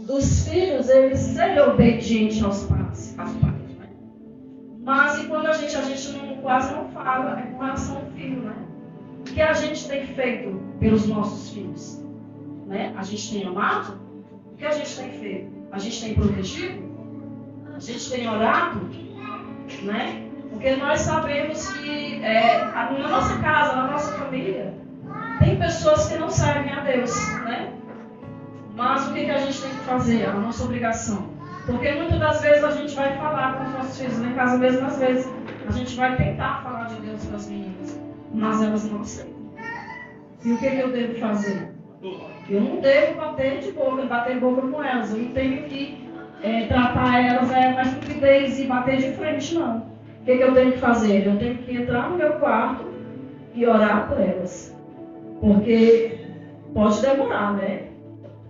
dos filhos, eles serem obedientes aos pais, né? Mas e quando a gente não, quase não fala, é com relação ao filho, né? O que a gente tem feito pelos nossos filhos? Né? A gente tem amado? O que a gente tem feito? A gente tem protegido? A gente tem orado? Né? Porque nós sabemos que na nossa casa, na nossa família, tem pessoas que não servem a Deus, né? Mas o que a gente tem que fazer? A nossa obrigação. Porque muitas das vezes a gente vai falar com os nossos filhos, lá em casa mesmo, às vezes a gente vai tentar falar de Deus para as meninas, mas elas não aceitam. E o que eu devo fazer? Eu não devo bater boca com elas. Eu não tenho que tratar elas na estupidez e bater de frente, não. O que eu tenho que fazer? Eu tenho que entrar no meu quarto e orar por elas. Porque pode demorar, né?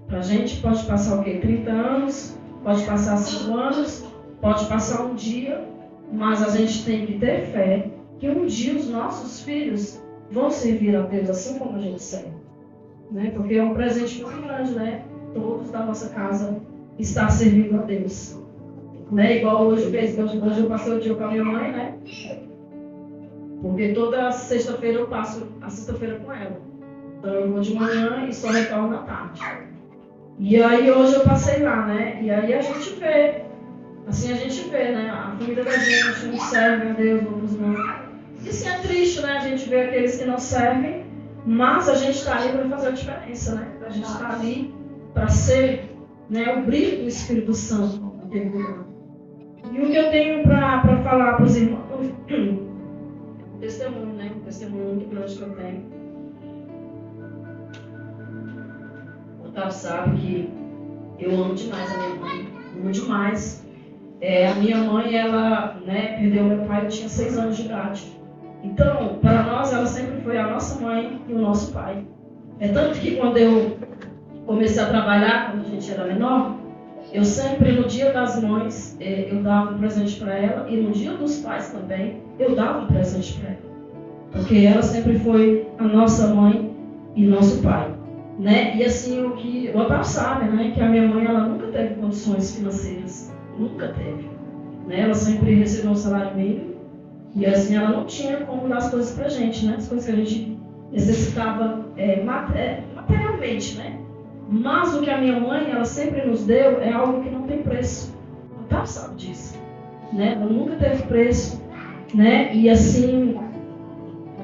Pra gente pode passar o quê? 30 anos, pode passar 5 anos, pode passar um dia, mas a gente tem que ter fé que um dia os nossos filhos vão servir a Deus assim como a gente serve. Né? Porque é um presente muito grande, né? Todos da nossa casa estão servindo a Deus. Né? Igual hoje eu passei o dia com a minha mãe, né? Porque toda sexta-feira eu passo a sexta-feira com ela. Então eu vou de manhã e só retorno à tarde. E aí hoje eu passei lá, né? E aí a gente vê, né? A família da gente, uns servem a Deus, outros não. E assim é triste, né? A gente vê aqueles que não servem, mas a gente está ali para fazer a diferença, né? A gente está ali para ser, né, o brilho do Espírito Santo naquele lugar. E o que eu tenho para falar para os irmãos, um testemunho, né? Um testemunho muito grande que eu tenho. O Otávio sabe que eu amo demais a minha mãe, amo demais. A minha mãe, ela, né, perdeu meu pai, eu tinha 6 anos de idade. Então, para nós, ela sempre foi a nossa mãe e o nosso pai. Tanto que quando eu comecei a trabalhar, quando a gente era menor, eu sempre, no dia das mães, eu dava um presente para ela, e no dia dos pais também, eu dava um presente para ela. Porque ela sempre foi a nossa mãe e nosso pai. Né? E assim, o Otávio sabe, né, que a minha mãe, ela nunca teve condições financeiras. Nunca teve. Né? Ela sempre recebeu um salário mínimo. E assim, ela não tinha como dar as coisas pra gente, né? As coisas que a gente necessitava materialmente, né? Mas o que a minha mãe, ela sempre nos deu é algo que não tem preço. O Otávio sabe disso. Né? Ela nunca teve preço. Né? E assim,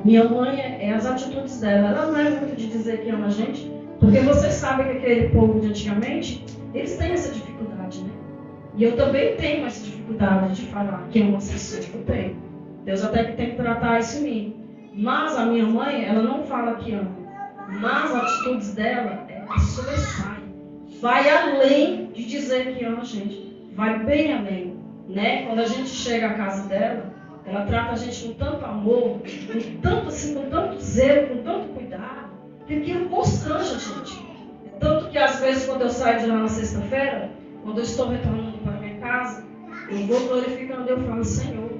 minha mãe, as atitudes dela, ela não é muito de dizer que ama a gente, porque vocês sabem que aquele povo de antigamente, eles têm essa dificuldade, né? E eu também tenho essa dificuldade de falar que amo as pessoas, eu tenho. Deus até que tem que tratar isso em mim. Mas a minha mãe, ela não fala que ama. Mas as atitudes dela, sobressai. Vai além de dizer que ama a gente. Vai bem além. Né? Quando a gente chega à casa dela, ela trata a gente com tanto amor, com tanto zelo, com tanto cuidado, que aquilo constrange a gente. Tanto que às vezes quando eu saio de lá na sexta-feira, quando eu estou retornando para minha casa, eu vou glorificando e eu falo, Senhor,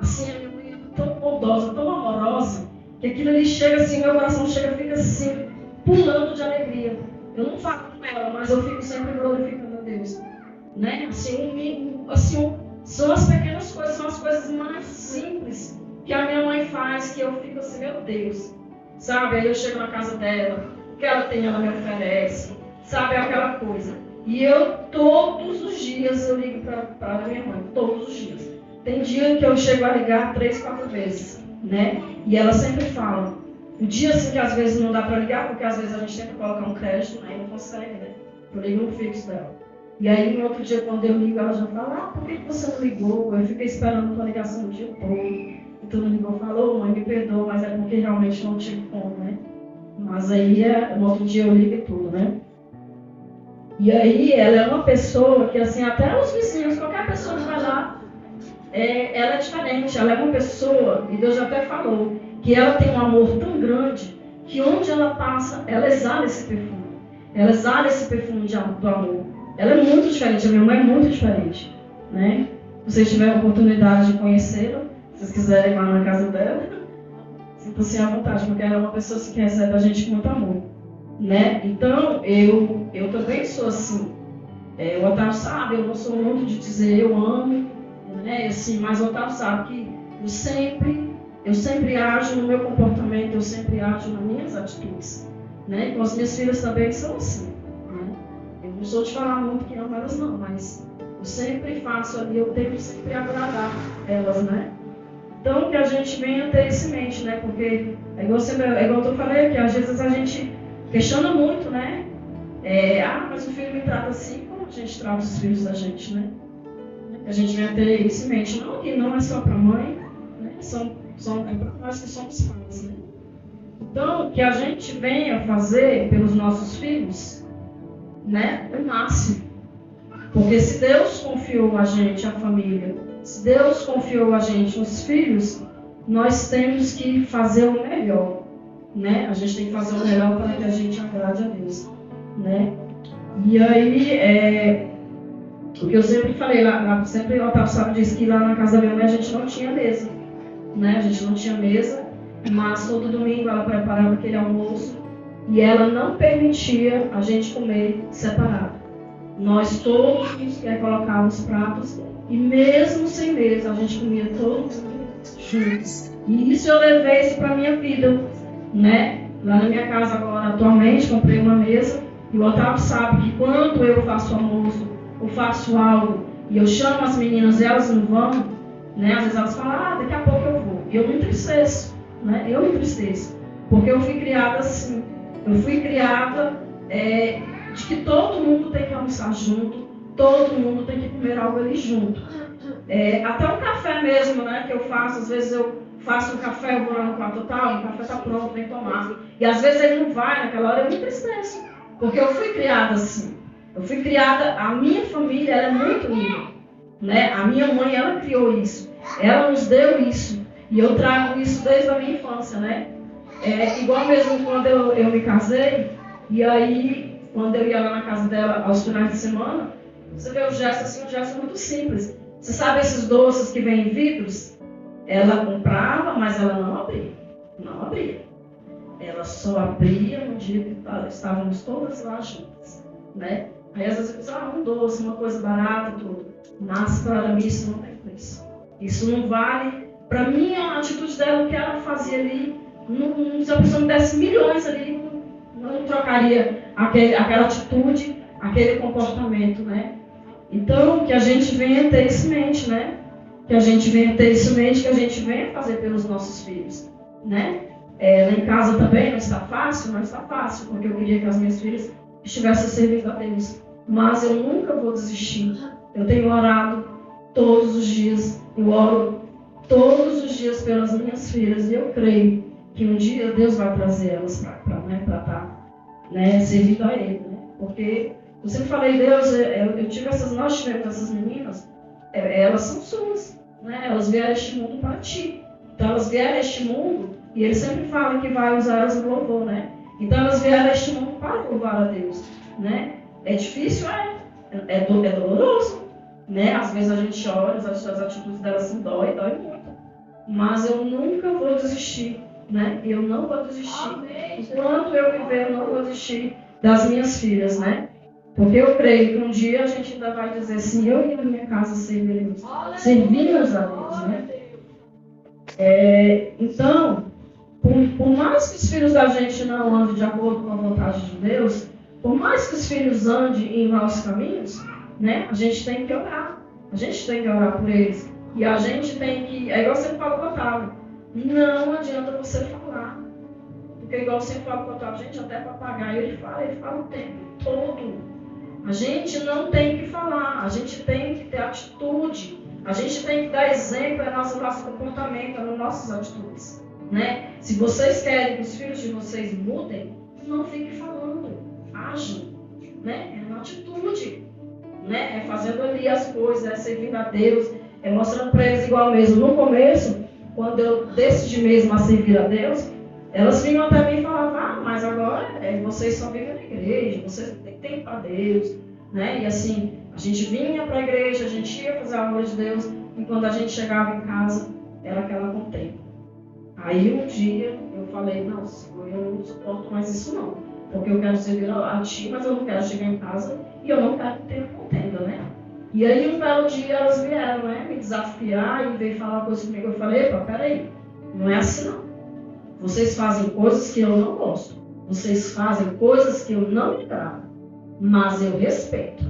assim a minha mãe é tão bondosa, tão amorosa, que aquilo ali chega assim, meu coração fica assim, pulando de alegria. Eu não falo com ela, mas eu fico sempre glorificando a Deus. Né? São as pequenas coisas, são as coisas mais simples que a minha mãe faz, que eu fico assim, meu Deus. Sabe? Aí eu chego na casa dela, o que ela tem, ela me oferece. Sabe? Aquela coisa. E eu, todos os dias, eu ligo para a minha mãe, todos os dias. Tem dia que eu chego a ligar 3, 4 vezes, né? E ela sempre fala. O dia assim que às vezes não dá para ligar, porque às vezes a gente tenta colocar um crédito, aí não consegue, né? Eu ligo no fixo dela. E aí no outro dia quando eu ligo, ela já fala, por que você não ligou? Eu fiquei esperando a tua ligação o dia todo. E tu não ligou, falou, mãe, me perdoa, mas é porque realmente não tive como, né? Mas aí no outro dia eu ligo e tudo, né? E aí ela é uma pessoa que assim, até os vizinhos, qualquer pessoa que vai lá, ela é diferente. Ela é uma pessoa, e Deus já até falou, que ela tem um amor tão grande, que onde ela passa, ela exala esse perfume. Ela exala esse perfume do amor. Ela é muito diferente, a minha mãe é muito diferente. Né? Se vocês tiverem a oportunidade de conhecê-la, se vocês quiserem ir lá na casa dela, sintam-se à vontade, porque ela é uma pessoa que recebe a gente com muito amor. Né? Então, eu também sou assim. O Otávio sabe, eu não sou muito de dizer eu amo, né? Assim, mas o Otávio sabe que eu sempre ajo no meu comportamento, eu sempre ajo nas minhas atitudes, né? Com as minhas filhas também são assim, né? Eu não sou de falar muito que amo elas não, mas eu sempre faço ali, eu tento sempre agradar elas, né? Então que a gente venha ter isso em mente, né? Porque é igual eu falei aqui, às vezes a gente questiona muito, né? Mas o filho me trata assim, como a gente trata os filhos da gente, né? Que a gente venha ter isso em mente. Não que não é só para a mãe, né? É para nós que somos pais, né? Então, que a gente venha fazer pelos nossos filhos, né? O máximo. Porque se Deus confiou a gente, a família, se Deus confiou a gente, os filhos, nós temos que fazer o melhor, né? A gente tem que fazer o melhor para que a gente agrade a Deus, né? E aí, o que eu sempre falei, sempre o Otávio sabe disso, que lá na casa da minha mãe a gente não tinha mesa, né? A gente não tinha mesa, mas todo domingo ela preparava aquele almoço e ela não permitia a gente comer separado. Nós todos colocávamos pratos e mesmo sem mesa a gente comia todos juntos. E isso eu levei isso para a minha vida, né? Lá na minha casa agora, atualmente, comprei uma mesa e o Otávio sabe que quando eu faço almoço ou faço algo e eu chamo as meninas e elas não vão, né? Às vezes elas falam, daqui a pouco eu vou. E eu me entristeço, né? Eu me entristeço, porque eu fui criada assim. Eu fui criada de que todo mundo tem que almoçar junto, todo mundo tem que comer algo ali junto. Até um café mesmo, né? Que eu faço, às vezes eu faço um café, eu vou lá no quarto tal, o café está pronto, vem tomar. E às vezes ele não vai, naquela hora eu me entristeço, porque eu fui criada assim. Eu fui criada, a minha família ela é muito unida, né? A minha mãe, ela criou isso, ela nos deu isso, e eu trago isso desde a minha infância, né? Igual mesmo quando eu me casei, e aí quando eu ia lá na casa dela aos finais de semana, você vê o gesto assim, um gesto muito simples. Você sabe esses doces que vêm em vidros? Ela comprava, mas ela não abria, não abria. Ela só abria no dia que estávamos todas lá juntas, né? Aí às vezes eu pensava, um doce, uma coisa barata, tudo. Mas para mim isso não tem preço. Isso não vale. Para mim a atitude dela, o que ela fazia ali, se a pessoa me desse milhões ali, não trocaria aquela atitude, aquele comportamento, né? Então, que a gente venha ter isso em mente, né? Que a gente venha ter isso em mente, que a gente venha fazer pelos nossos filhos, né? Lá em casa também não está fácil, porque eu queria que as minhas filhas estivessem servindo a Deus. Mas eu nunca vou desistir. Eu tenho orado todos os dias, eu oro todos os dias pelas minhas filhas e eu creio que um dia Deus vai trazer elas para estar, né, servindo a Ele, né? Porque eu sempre falei, Deus, nós tivemos essas meninas, elas são suas, né? Elas vieram a este mundo para ti. Então elas vieram a este mundo, e Ele sempre fala que vai usar elas no louvor, né? Então elas vieram a este mundo para louvar a Deus, né? É difícil, é doloroso, né? Às vezes a gente olha, as atitudes delas assim, dói muito. Mas eu nunca vou desistir, né? Eu não vou desistir. Enquanto eu viver, eu não vou desistir das minhas filhas, né? Porque eu creio que um dia a gente ainda vai dizer assim, eu e a minha casa servimos a Deus, né? Então, por mais que os filhos da gente não andem de acordo com a vontade de Deus, por mais que os filhos andem em maus caminhos, né? A gente tem que orar. A gente tem que orar por eles. E a gente tem que, igual você fala com o Otávio, não adianta você falar. Porque igual você fala com o Otávio, gente, até papagaio ele fala o tempo todo. A gente não tem que falar, a gente tem que ter atitude, a gente tem que dar exemplo no nosso comportamento, nas nossas atitudes, né? Se vocês querem que os filhos de vocês mudem, não fiquem falando, ajam, né? É uma atitude, né? É fazendo ali as coisas, é servindo a Deus, é mostrando para eles igual mesmo. No começo, quando eu decidi mesmo a servir a Deus, elas vinham até mim e falavam, mas agora vocês só vivem na igreja, vocês não têm tempo para Deus, né? E assim, a gente vinha para a igreja, a gente ia fazer a obra de Deus, e quando a gente chegava em casa, era aquela contenda. Aí um dia eu falei, não, Senhor, eu não suporto mais isso não, porque eu quero servir a Ti, mas eu não quero chegar em casa e eu não quero ter contenda. E aí um belo dia elas vieram, né, me desafiar e veio falar coisas comigo. Eu falei, epa, peraí, não é assim não. Vocês fazem coisas que eu não gosto. Vocês fazem coisas que eu não me agrado. Mas eu respeito.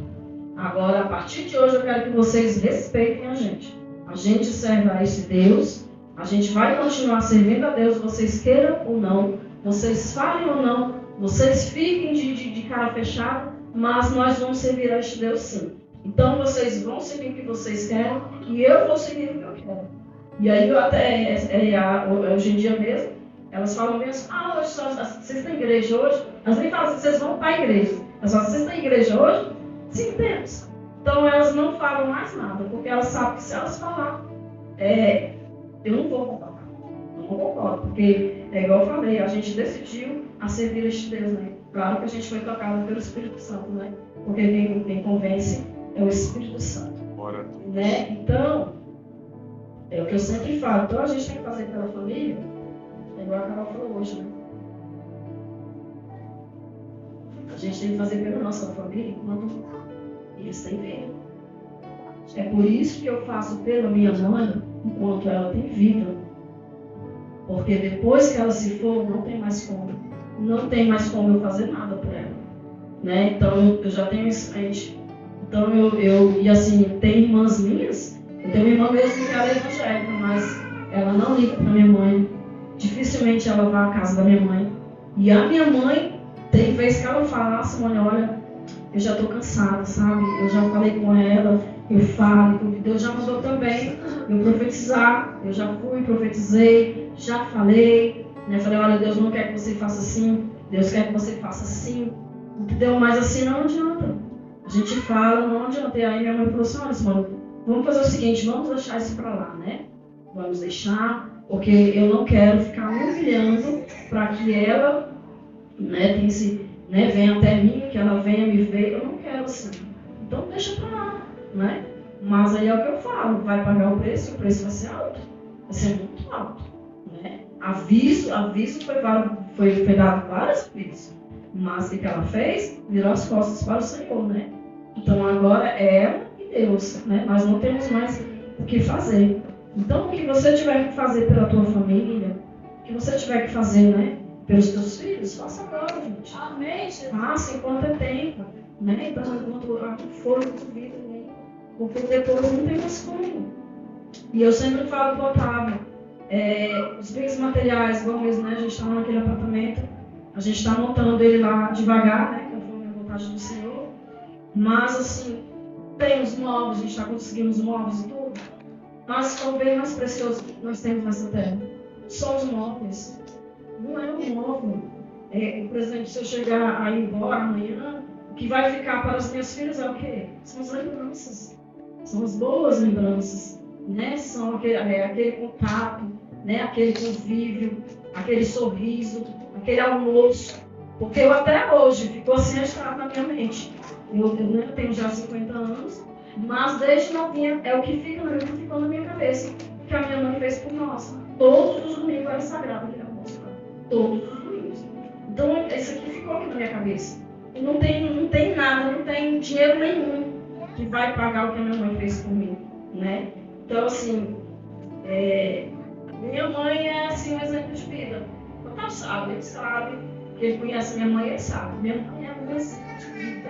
Agora, a partir de hoje, eu quero que vocês respeitem a gente. A gente serve a esse Deus. A gente vai continuar servindo a Deus, vocês queiram ou não. Vocês falem ou não. Vocês fiquem de cara fechada. Mas nós vamos servir a este Deus sim. Então, vocês vão seguir o que vocês querem. E eu vou seguir o que eu quero. E aí, eu até, hoje em dia mesmo, elas falam mesmo, hoje vocês têm igreja hoje? Elas nem falam assim, vocês vão para a igreja. Elas falam, vocês têm igreja hoje? Sim, temos. Então elas não falam mais nada, porque elas sabem que se elas falar, eu não vou concordar. Eu não concordo, porque é igual eu falei, a gente decidiu a servir este Deus, né? Claro que a gente foi tocado pelo Espírito Santo, né? Porque quem convence é o Espírito Santo. Né? Então, é o que eu sempre falo. Então a gente tem que fazer pela família. É igual a Carol falou hoje, né? A gente tem que fazer pela nossa família enquanto eles têm vida. É por isso que eu faço pela minha mãe enquanto ela tem vida. Porque depois que ela se for, não tem mais como. Não tem mais como eu fazer nada por ela. Né? Então eu já tenho isso em mente. Então e assim, tem irmãs minhas. Eu tenho uma irmã mesmo que ela é evangélica, mas ela não liga para minha mãe. Dificilmente ela vai à casa da minha mãe. E a minha mãe, tem vez que ela fala, Simone, olha, eu já estou cansada, sabe? Eu já falei com ela, eu falo, Deus já mandou também eu profetizar. Eu já fui, profetizei, já falei. Né? Falei, olha, Deus não quer que você faça assim, Deus quer que você faça assim. Entendeu? Mas assim não adianta. A gente fala, não adianta. E aí minha mãe falou assim, olha, Simone, vamos fazer o seguinte, vamos deixar isso para lá, né? Vamos deixar... Porque eu não quero ficar me humilhando para que ela, né, venha até mim, que ela venha me ver. Eu não quero assim. Então deixa para lá, né? Mas aí é o que eu falo, vai pagar o preço vai ser alto. Vai ser muito alto. Né? Aviso foi dado várias vezes. Mas o que ela fez? Virou as costas para o Senhor, né? Então agora é ela e Deus, né? Nós não temos mais o que fazer. Então, o que você tiver que fazer pela tua família, o que você tiver que fazer, né, pelos teus filhos, faça agora, gente. Amém. Faça enquanto é tempo, né? Então, enquanto for vida, né? Porque depois não tem mais como. E eu sempre falo para o Otávio, os bens materiais, igual mesmo, né? A gente está naquele apartamento, a gente está montando ele lá devagar, né? Conforme a vontade do Senhor. Mas, assim, tem os móveis, a gente está conseguindo os móveis e tudo. Mas o bem mais precioso que nós temos nessa terra são os móveis. Não é um móvel. Por exemplo, se eu chegar a ir embora amanhã, o que vai ficar para as minhas filhas é o quê? São as lembranças. São as boas lembranças. Né? São aquele contato, né? Aquele convívio, aquele sorriso, aquele almoço. Porque eu até hoje ficou assim registrado na minha mente. Eu tenho já 50 anos. Mas desde novinha é o que ficou na minha cabeça, que a minha mãe fez por nós. Todos os domingos era sagrado aquele almoço. Todos os domingos. Então isso aqui ficou aqui na minha cabeça. E não tem nada, não tem dinheiro nenhum que vai pagar o que a minha mãe fez por mim. Né? Então assim, minha mãe é assim um exemplo de vida. O Otávio sabe, ele sabe, que ele conhece minha mãe, ele sabe. Minha mãe é um exemplo de vida.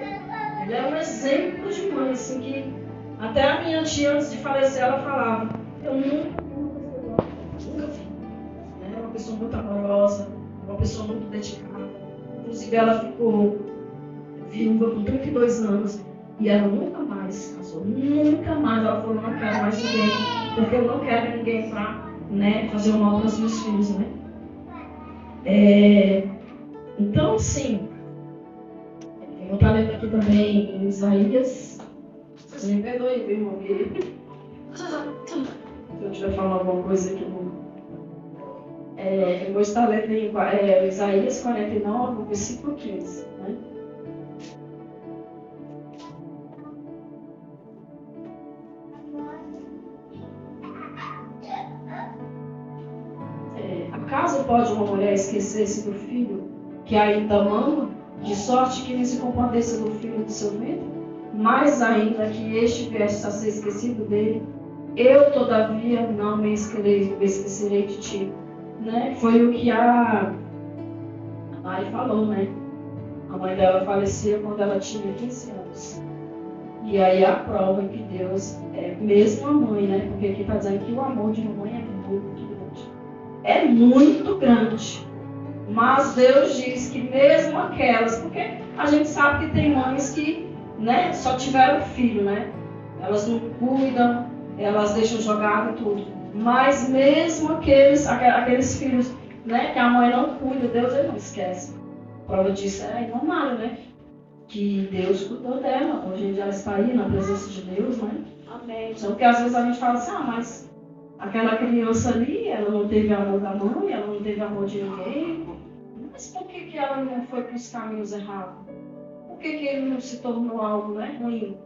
Ela é um exemplo de mãe, assim, que até a minha tia, antes de falecer, ela falava, eu nunca vi. Né? Uma pessoa muito amorosa, uma pessoa muito dedicada. Inclusive, ela ficou viúva com 32 anos e ela nunca mais casou. Nunca mais. Ela falou, não quero mais ninguém, porque eu não quero ninguém para, né, fazer o mal para os meus filhos. Né? Então, sim. Eu vou estar lendo aqui também em Isaías. Você me perdoe, meu irmão. Se eu estiver falando alguma coisa aqui, eu vou estar lendo em Isaías 49, versículo 15. Né? Acaso pode uma mulher esquecer-se do filho que ainda mama? De sorte que nem se compadeça do filho do seu ventre? mais ainda que este viesse a ser esquecido dele, eu, todavia, não me esquecerei de ti. Né? Foi o que a Mari falou, né? A mãe dela faleceu quando ela tinha 15 anos. E aí a prova que Deus é mesmo a mãe, né? Porque aqui está dizendo que o amor de uma mãe é muito grande. É muito grande. Mas Deus diz que mesmo aquelas, porque a gente sabe que tem mães que, né, só tiveram filho, né? Elas não cuidam, elas deixam jogado tudo. Mas mesmo aqueles filhos, né, que a mãe não cuida, Deus ele não esquece. A prova disso é a irmã Mara, né? Que Deus cuidou dela. Hoje ela está aí na presença de Deus, né? Amém. Então, porque às vezes a gente fala assim, mas aquela criança ali, ela não teve amor da mãe, ela não teve amor de ninguém. Mas por que ela não foi para os caminhos errados? Por que ele não se tornou algo, né, ruim?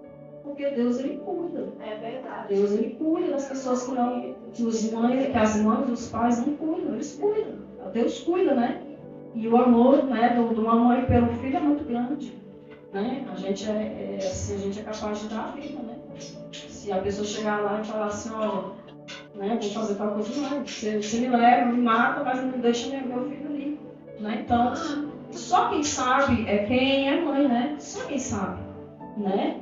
Porque Deus ele cuida. É verdade. Deus ele cuida das pessoas que não, que as mães, os pais não cuidam, eles cuidam. Deus cuida, né? E o amor, né, de uma mãe pelo filho é muito grande, né? A gente é capaz de dar a vida, né? Se a pessoa chegar lá e falar assim, olha, né, vou fazer tal coisa, não, você me leva, me mata, mas não deixa meu filho ali, né? Então, só quem sabe é quem é mãe, né? Só quem sabe, né?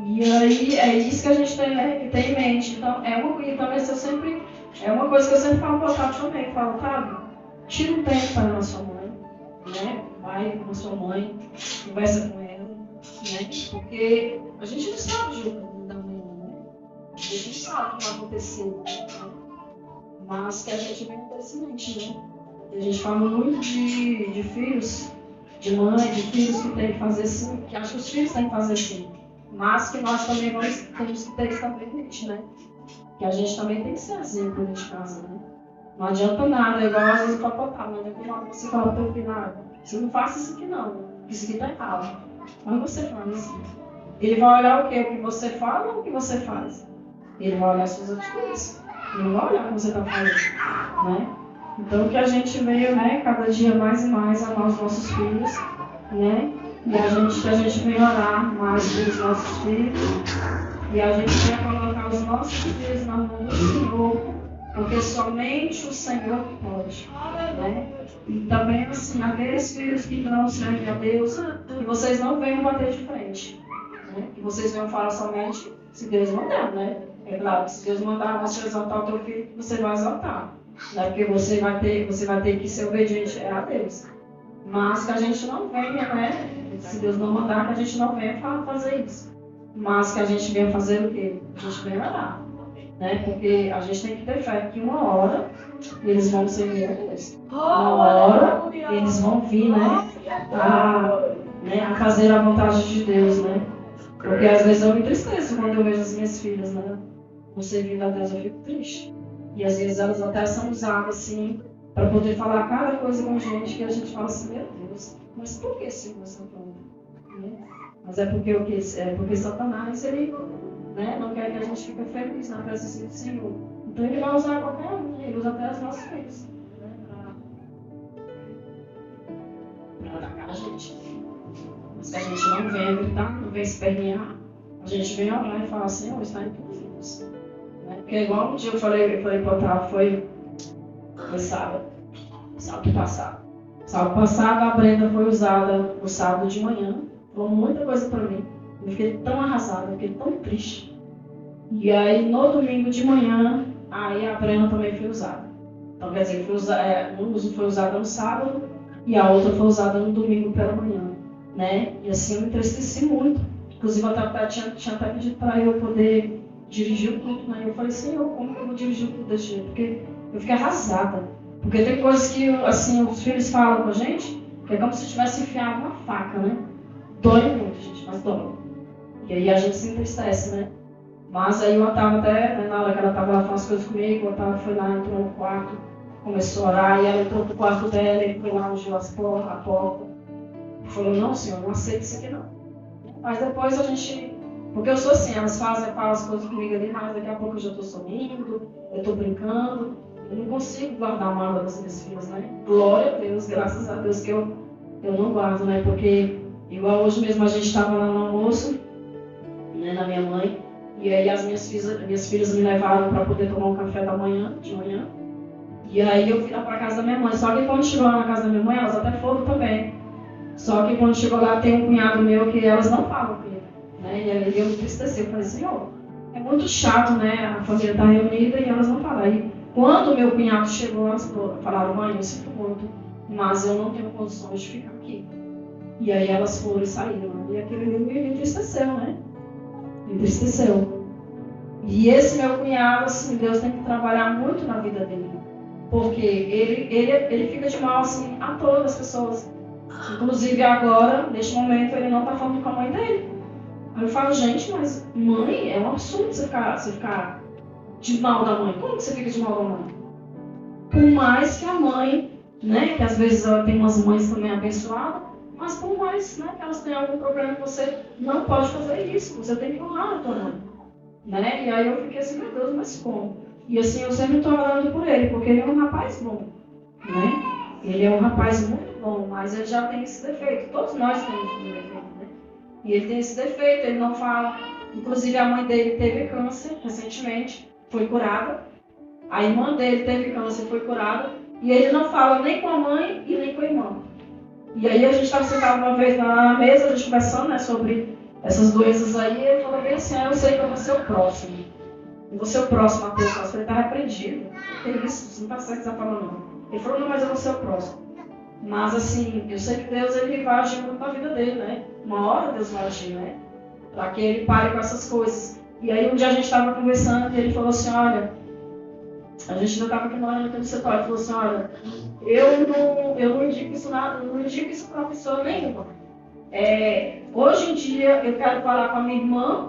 E aí é isso que a gente tem, né, que tem em mente. Então, é uma coisa que eu sempre falo para o Otávio também. Falo, Otávio, tira um tempo para a sua mãe, né? Vai com a sua mãe, conversa com ela, né? Porque a gente não sabe o jogo da manhã, né? A gente não sabe o que vai acontecer, né? Mas que a gente vem interessante, né? E a gente fala muito de filhos, de mãe, de filhos que tem que fazer assim, que acham que os filhos têm que fazer assim. Mas que nós também temos que ter isso também em mente, né? Que a gente também tem que ser exemplo dentro de casa, né? Não adianta nada, igual às vezes o papai, não adianta você falar para o teu filho, você não faça isso aqui não, isso aqui está errado. Mas você faz. Ele vai olhar o quê? O que você fala ou o que você faz? Ele vai olhar as suas atitudes. Ele não vai olhar o que você está fazendo, né? Então que a gente veio, né, cada dia mais e mais amar os nossos filhos, né? E que a gente vem orar mais pelos nossos filhos. E a gente vai colocar os nossos filhos na mão do Senhor, porque somente o Senhor pode, né? E também, assim, aqueles filhos que não servem a Deus, que vocês não venham bater de frente, né? Que vocês venham falar somente se Deus mandar, né? É claro que se Deus mandar você exaltar o teu filho, você vai exaltar, né? Porque você vai ter que ser obediente a Deus. Mas que a gente não venha, né? Se Deus não mandar, que a gente não venha fazer isso. Mas que a gente venha fazer o quê? A gente venha orar, né? Porque a gente tem que ter fé que uma hora eles vão servir a Deus. Uma hora eles vão vir, né? A fazer a vontade de Deus, né? Porque às vezes eu me entristeço quando eu vejo as minhas filhas, né? Não servindo a Deus, eu fico triste. E às vezes elas até são usadas assim para poder falar cada coisa com a gente que a gente fala assim, meu Deus, mas por que Senhor Santana? Né? Mas é porque Satanás, ele, né, não quer que a gente fique feliz na presença do Senhor. Então ele vai usar qualquer um, ele usa até as nossas filhas, né, para atacar a gente. Mas que a gente não venha gritar, não venha espernear, a gente vem orar e falar, Senhor, está em tuas vidas. Né? Porque igual um dia eu falei para o Otávio, foi sábado passado. Sábado passado a Brenda foi usada no sábado de manhã, falou muita coisa para mim. Eu fiquei tão arrasada, eu fiquei tão triste. E aí no domingo de manhã, aí a Brenda também foi usada. Então quer dizer, uma foi usada no sábado e a outra foi usada no domingo pela manhã, né? E assim eu me entristeci muito. Inclusive a Tata tinha até pedido para eu poder dirigir o culto, né? Eu falei, Senhor, como que eu vou dirigir o culto desse jeito? Porque eu fiquei arrasada. Porque tem coisas que, assim, os filhos falam com a gente, que é como se tivesse enfiado uma faca, né? Dói muito, gente, mas dói. E aí a gente se entristece, né? Mas aí o Otávio até, né, na hora que ela estava lá falando as coisas comigo, o Otávio foi lá, entrou no quarto, começou a orar, e ela entrou pro quarto dela, ele foi lá, ungiu a porta. Falou, não, senhor, não aceito isso aqui não. Mas depois a gente... Porque eu sou assim, elas falam as coisas comigo ali, mas daqui a pouco eu já estou sorrindo, eu estou brincando. Eu não consigo guardar a mágoa das minhas filhas, né? Glória a Deus, graças a Deus que eu não guardo, né? Porque, igual hoje mesmo a gente estava lá no almoço, né, na minha mãe. E aí as minhas filhas me levaram para poder tomar um café de manhã. E aí eu fui lá para casa da minha mãe. Só que quando chegou lá na casa da minha mãe, elas até foram também. Só que quando chegou lá, tem um cunhado meu que elas não falam com ele, né? E aí eu me entristeci. Eu falei, Senhor, é muito chato, né? A família está reunida e elas não falam. Aí quando o meu cunhado chegou, elas falaram, mãe, eu sinto muito, mas eu não tenho condições de ficar aqui. E aí elas foram e saíram. E aquilo me entristeceu, né? Me entristeceu. E esse meu cunhado, assim, Deus tem que trabalhar muito na vida dele. Porque ele fica de mal, assim, a todas as pessoas. Inclusive agora, neste momento, ele não está falando com a mãe dele. Aí eu falo, gente, mas mãe, é um absurdo você ficar de mal da mãe. Como que você fica de mal da mãe? Por mais que a mãe, né, que às vezes ela tem umas mães também abençoadas, mas por mais, né, que elas tenham algum problema, você não pode fazer isso. Você tem que honrar a tua mãe. Né? E aí eu fiquei assim, meu Deus, mas como? E assim, eu sempre estou orando por ele, porque ele é um rapaz bom, né? Ele é um rapaz muito bom, mas ele já tem esse defeito. Todos nós temos esse defeito, né? E ele tem esse defeito, ele não fala. Inclusive a mãe dele teve câncer recentemente, foi curada. A irmã dele teve câncer, foi curada. E ele não fala nem com a mãe e nem com a irmã. E aí a gente estava sentado uma vez na mesa, a gente conversando, né, sobre essas doenças aí, e ele falou bem assim, eu sei que eu vou ser o próximo. Eu vou ser o próximo a ter o câncer. Ele está repreendido. Que isso, você não está certo que você está falando, não. Ele falou, não, mas eu vou ser o próximo. Mas assim, eu sei que Deus ele vai agir muito na vida dele, né? Uma hora Deus vai agir, né? Para que ele pare com essas coisas. E aí um dia a gente estava conversando e ele falou assim, olha, a gente ainda estava aqui no setor, ele falou assim, olha, eu não indico isso para pessoa nenhuma. Hoje em dia eu quero falar com a minha irmã,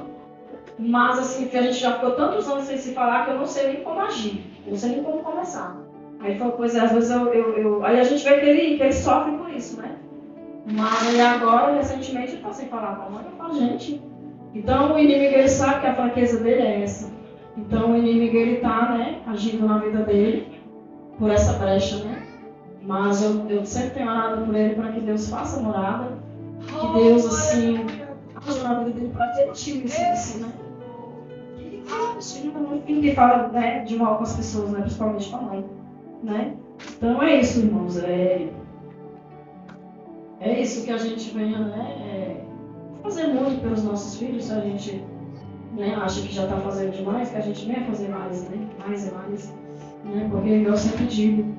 mas assim, que a gente já ficou tantos anos sem se falar que eu não sei nem como agir, eu não sei nem como começar. Aí foi uma coisa, às vezes aí a gente vê que ele sofre por isso, né? Mas aí agora, recentemente, ele está sem falar com a mãe, eu falo, gente. Então o inimigo ele sabe que a fraqueza dele é essa. Então o inimigo ele está, né, agindo na vida dele por essa brecha, né? Mas eu sempre tenho orado por ele para que Deus faça morada, que Deus assim age na vida dele para ter time assim, né? Ninguém fala, né, de mal com as pessoas, né, principalmente com a mãe, né? Então é isso, irmãos. É isso que a gente venha, né, fazer muito pelos nossos filhos. A gente, né, acha que já está fazendo demais, que a gente venha fazer mais, né? Mais e mais, né? Porque eu sempre digo,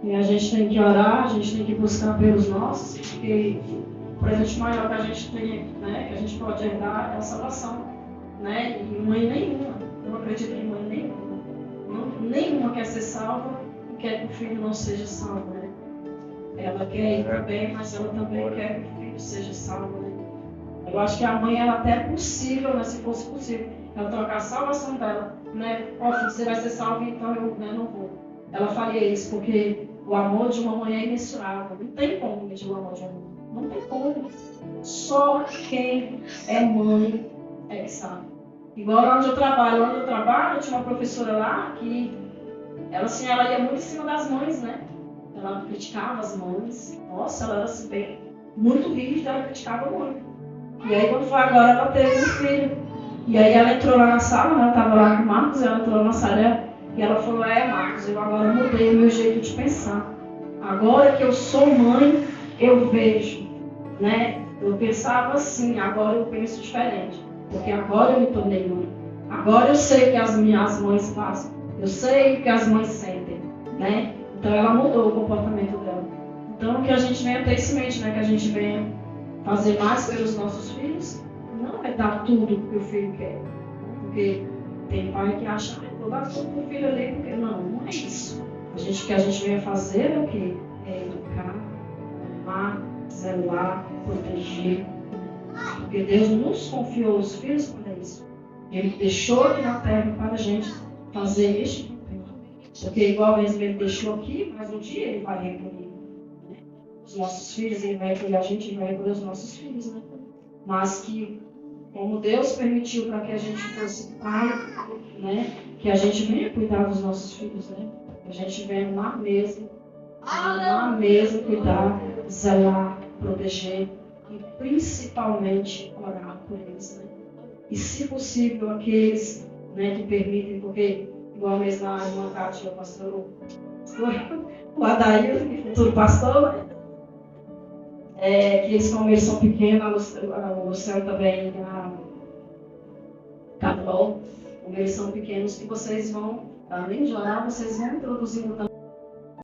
e a gente tem que orar, a gente tem que buscar pelos nossos, porque o presente maior que a gente tem, né, que a gente pode herdar é a salvação, né? E mãe nenhuma, eu não acredito em mãe nenhuma. Nenhuma quer ser salva e quer que o filho não seja salvo, né? Ela quer ir também, mas ela também quer que o filho seja salvo, né? Eu acho que a mãe, ela até é possível, né, se fosse possível, ela trocar a salvação dela, né? Ó, filho, você vai ser salvo, então eu, né, não vou. Ela faria isso, porque o amor de uma mãe é imensurável. Não tem como medir o amor de uma mãe. Não tem como. Só quem é mãe é que sabe. Igual onde eu trabalho, tinha uma professora lá que ela, assim, ela ia muito em cima das mães, né? Ela criticava as mães. Nossa, ela era assim, bem, muito rígida, ela criticava muito. E aí quando foi agora, ela teve um filho. E aí ela entrou lá na sala, né? Eu estava lá com o Marcos, ela entrou na sala e ela falou, Marcos, eu agora mudei o meu jeito de pensar. Agora que eu sou mãe, eu vejo, né? Eu pensava assim, agora eu penso diferente. Porque agora eu me tornei mãe. Agora eu sei o que as minhas mães passam. Eu sei o que as mães sentem, né? Então ela mudou o comportamento dela. Então que a gente venha ter isso em mente, né? Que a gente venha fazer mais pelos nossos filhos. Não é dar tudo que o filho quer. Porque tem pai que acha, vou dar tudo pro filho ali, porque não é isso. O que a gente venha fazer é o quê? É educar, amar, zelar, proteger. Porque Deus nos confiou os filhos para isso. Ele deixou aqui na terra para a gente fazer este papel. Porque igual mesmo ele deixou aqui, mas um dia ele vai recolher, né? Os nossos filhos, ele vai recolher a gente, ele vai recolher os nossos filhos, né? Mas que, como Deus permitiu para que a gente fosse pai, né? Que a gente venha cuidar dos nossos filhos, né? Que a gente venha na mesa cuidar, zelar, proteger e principalmente orar por eles, né? E, se possível, aqueles, né, que permitem, porque, igual mesmo a irmã Cátia, o pastor, o Adair, futuro pastor, né? Que eles, como eles são pequenos, o céu também, a Carol, como eles são pequenos, que vocês vão, além de orar, vocês vão introduzindo também